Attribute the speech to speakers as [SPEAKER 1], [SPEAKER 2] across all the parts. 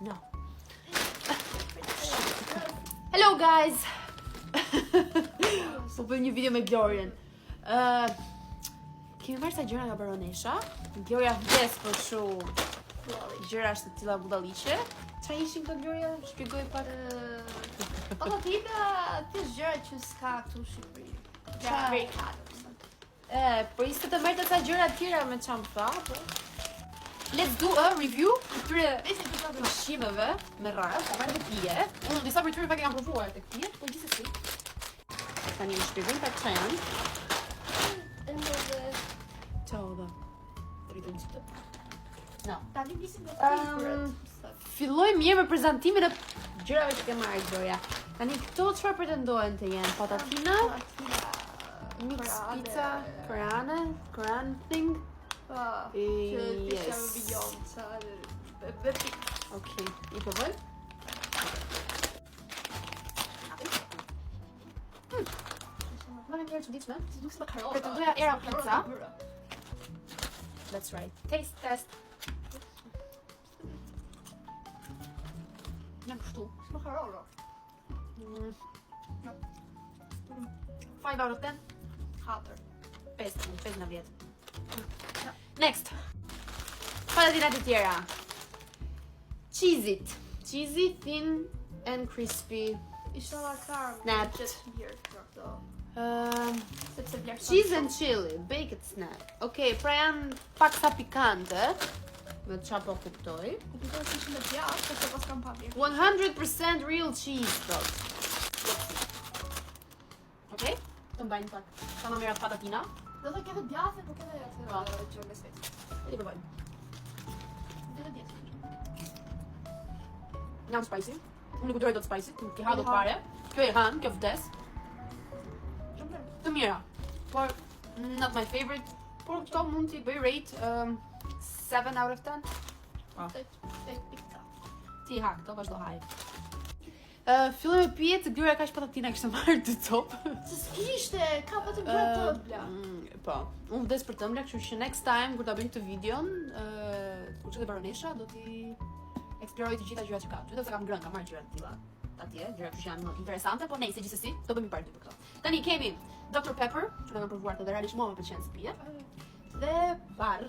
[SPEAKER 1] No. Hello guys. Po bëjmë një video me Glorian. Kemi marrë sa gjëra nga baronesha. Gloria vdes për shu gjëra të tilla budalliqe. Çfarë ishin këto Gloria? Shpjegoj pak.
[SPEAKER 2] Patatita, të gjëra që s'ka këtu në Shqipëri. Nga Amerikanë.
[SPEAKER 1] Po ishte të merrte sa gjëra të tjera me çam tha, po. Let's do a review këtyre ushqimeve me radhë, marrë dhe pije. Unë disa për tyre pak e kam provuar tek pije, po gjithsesi. Tani më shpjegojmë pak çfarë janë. Ciao da. Rritëm çfarë. No.
[SPEAKER 2] Tani nisim me
[SPEAKER 1] Filloj mirë me prezantimin e gjërave që ke marrë Gloria. Tani këto çfarë pretendojnë të jenë? Patatina, mix pizza, Korean thing. Yes. Okej, i provoj. Më një herë çuditshme. Pretendoja era pizza. That's right. Taste test. Në kështu.
[SPEAKER 2] S'ma karolo.
[SPEAKER 1] 5 out of 10.
[SPEAKER 2] 4.
[SPEAKER 1] 5 në 10. Next. Patatinat e tjera. Cheez-it. Cheesy, thin and crispy.
[SPEAKER 2] Isha la karmë.
[SPEAKER 1] Snapped.
[SPEAKER 2] Që të mirë këto. Sepse vlerëson.
[SPEAKER 1] Cheese and chili, baked snack. Okej, pra janë paksa pikante. Me çfarë po kuptoj.
[SPEAKER 2] Kuptoj se ishin të djathtë, sepse pas kam pa mirë.
[SPEAKER 1] 100% real cheese, thot. Okej, të mbajnë pak. Sa më mirë patatina.
[SPEAKER 2] Do të ketë djathtë, po ketë atë që me svetë.
[SPEAKER 1] E provojmë.
[SPEAKER 2] Dhe djathtë.
[SPEAKER 1] Jam spicy. Unë nuk doj dot spicy, ti ha dot fare. Kjo e han, kjo vdes. Të mira. Por not my favorite. Por këto mund t'i bëj rate 7 out of 10.
[SPEAKER 2] Pizza.
[SPEAKER 1] Ti ha këto, vazhdo haj. Filloj me pije të Gloria kaq patatina kishte marrë 2 copë.
[SPEAKER 2] Se s'kishte, ka vetëm gjëra tëmbla.
[SPEAKER 1] Po, unë vdes për tëmbla, kështu që next time kur ta bëjmë këtë videon, kur çet e baronesha, do t'i eksploroj të gjitha gjërat që ka. Vetëm se kam ngrënë, kam marrë gjëra të tilla atje, gjëra që janë interesante, por nejse gjithsesi, do bëjmë part 2 për këto. Tani kemi Dr Pepper, që do të provuar të realisht mua më pëlqen si pije. Dhe bar,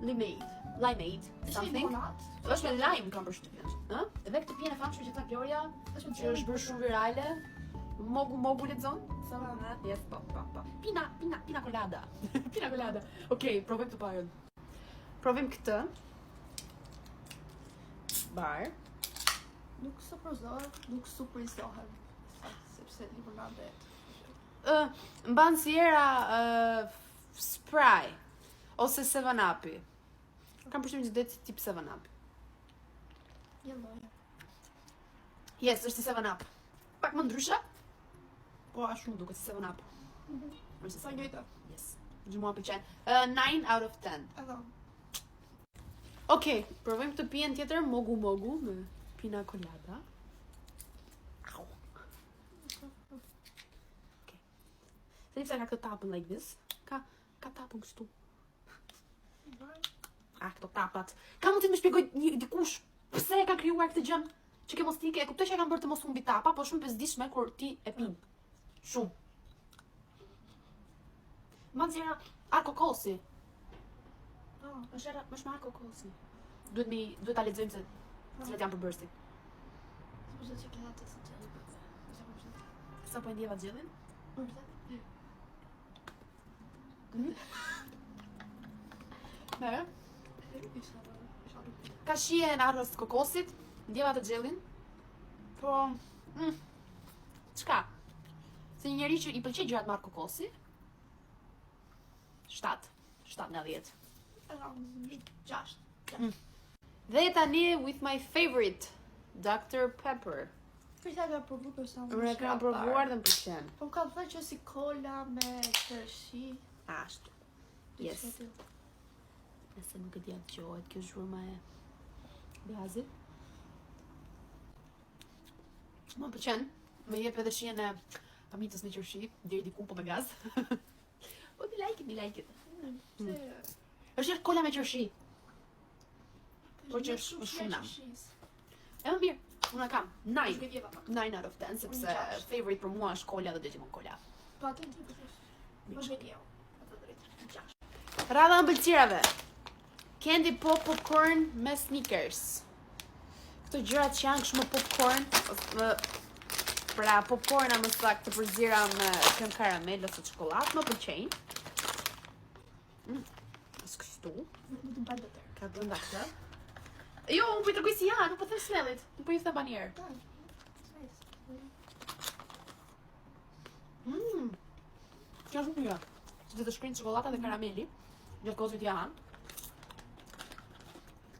[SPEAKER 1] limeade, something. Është me lime kam përshtypjen. Ë? Edhe këtë pijen e famshme që tha Gloria, që është bërë shumë virale. Mogu lexon? Yes, po. Pina colada. Pina colada. Okej, provojmë të parën. Provojmë këtë. Bar.
[SPEAKER 2] Nuk surprizohem. Sepse limonade.
[SPEAKER 1] Mban si era Sprite ose 7-Up. Kam përshtypjen që det tip 7-Up.
[SPEAKER 2] Jelloja.
[SPEAKER 1] Yes, është si 7-Up. Pak më ndryshe. Po ashtu nuk duket si 7-Up. Është sa njëjta. Yes. Mua pëlqen. 9 out of 10.
[SPEAKER 2] Edhe.
[SPEAKER 1] Okej, provojmë këtë pijen tjetër, mogu me pina colada. Okej. Se ka këtë tapën like this. Ka tapën kështu. Këto tapat. Ka mund të më shpjegoj dikush pse e ka krijuar këtë gjë? Që ke mos tike, e kuptoj që e kanë bërë të mos humbi tapa, por shumë bezdishme kur ti e pin. Shumë. Manzera kokosi. Është marrë kokosi. Duhet ta lexojmë se cilat janë përbërësi. Sa po e ndjeva gjellin? Mere? Ka shije në arrës kokosit, ndjeva të gjellin. Po, çka? Se një njeri që i pëlqej gjërat marrë kokosi. 7 nga 10.
[SPEAKER 2] 6.
[SPEAKER 1] Dhe tani with my favorite, Dr Pepper.
[SPEAKER 2] Përsa ka provu personalisht.
[SPEAKER 1] Unë e kam provuar dhe më pëlqen.
[SPEAKER 2] Po ka thënë që si kola me kërshi.
[SPEAKER 1] Ashtu. Yes. Nëse nuk e di atë gjohet, kjo zhurma e gazit. Më pëlqen. Më jep edhe shijen e pamitës në qërshi, deri diku po me gaz. Oh, me like it. Është kola me qërshi. Por që është shumë nam. E më mirë, unë e kam 9.
[SPEAKER 2] Është vjeva pak.
[SPEAKER 1] 9 out of 10, sepse favorite për mua është Kola dhe Digimon Kola.
[SPEAKER 2] Po atë ti po thos. Është vjeva. Atë drejt. Gjashtë.
[SPEAKER 1] Radha ëmbëlsirave. Candy pop popcorn me Snickers. Këto gjërat që janë kështu me popcorn, pra popcorna më saktë të përzira me krem karamel ose çokoladë, më pëlqejnë. Është kështu.
[SPEAKER 2] Nuk të mbaj dot.
[SPEAKER 1] Ka brenda këtë. Jo, unë po i tregoj si janë, nuk po them smellit. Nuk po i them banjer. Kjo është mirë. Si të shkrin çokolata dhe karameli, gjatë kohës që t'ja hanë.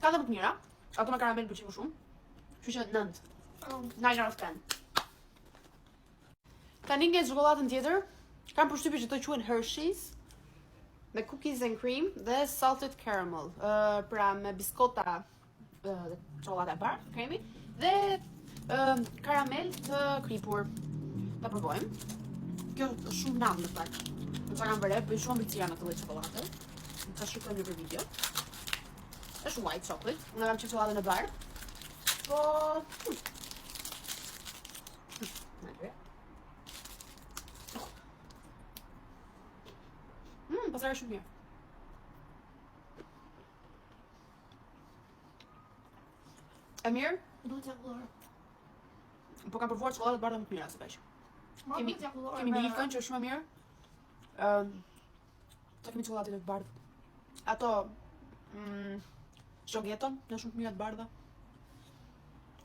[SPEAKER 1] Ka dhe më të mira, ato me karamel pëlqej më shumë. Kështu që 9. 9 out of 10. Tani nga çokoladën tjetër, kam përshtypjen që to quhen Hershey's me cookies and cream dhe salted caramel. Pra me biskota çokolada e bardhë, kremi dhe karamel të kripur. Ta provojmë. Kjo është shumë nam në fakt. Në çka kam vëre, bëj shumë ambicira në këtë lloj çokolade. Në çka shikoj në video. Është white chocolate. Unë kam çokoladën e bardhë. Po pastaj është shumë mirë. E mirë?
[SPEAKER 2] Duhet t'ja vëllor.
[SPEAKER 1] Po kam provuar çokoladë të bardha më të mira se kaq.
[SPEAKER 2] Kemi t'ja vëllor.
[SPEAKER 1] Kemi bifën që është shumë mirë. Të kemi çokoladë të bardhë. Ato shogeton, janë shumë të mira të bardha.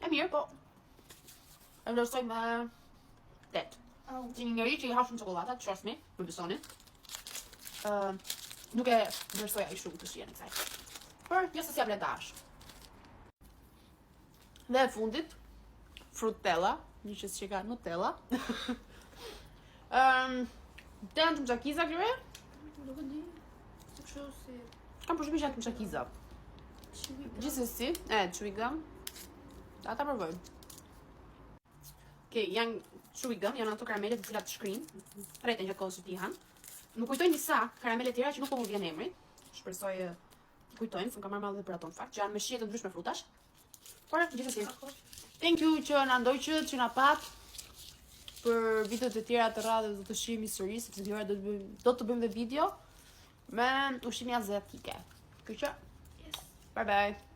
[SPEAKER 1] E mirë, po e vlerësoj me 8. Që një njeri që i ha shumë çokolada, trust me, më besoni. Nuk e vlerësoj ai shumë të shihen e kësaj. Por jo se si avletash. Dhe e fundit, Frutella, një që si ka Nutella. Të janë të mçakiza këtyre?
[SPEAKER 2] Nuk e di. Kështu si
[SPEAKER 1] Kam përshtypjen që janë të mçakiza. Gjithsesi, chewy gum. Ata provojmë. Okej, janë chewy gum, janë ato karamele të cilat shkrin, rreten gjatë kohës që ti han. Më kujtojnë disa karamele tjera që nuk po më vjen emri. Shpresoj të kujtojnë, se kam marrë mallë për ato në fakt, që janë me shije të ndryshme frutash. Por gjithsesi. Thank you që na ndoqët, që na pat. Për videot e tjera të radhës do të shihemi sërish, sepse dy orë do të bëjmë dhe video me ushqime azatike. Kështu që,
[SPEAKER 2] yes.
[SPEAKER 1] bye bye.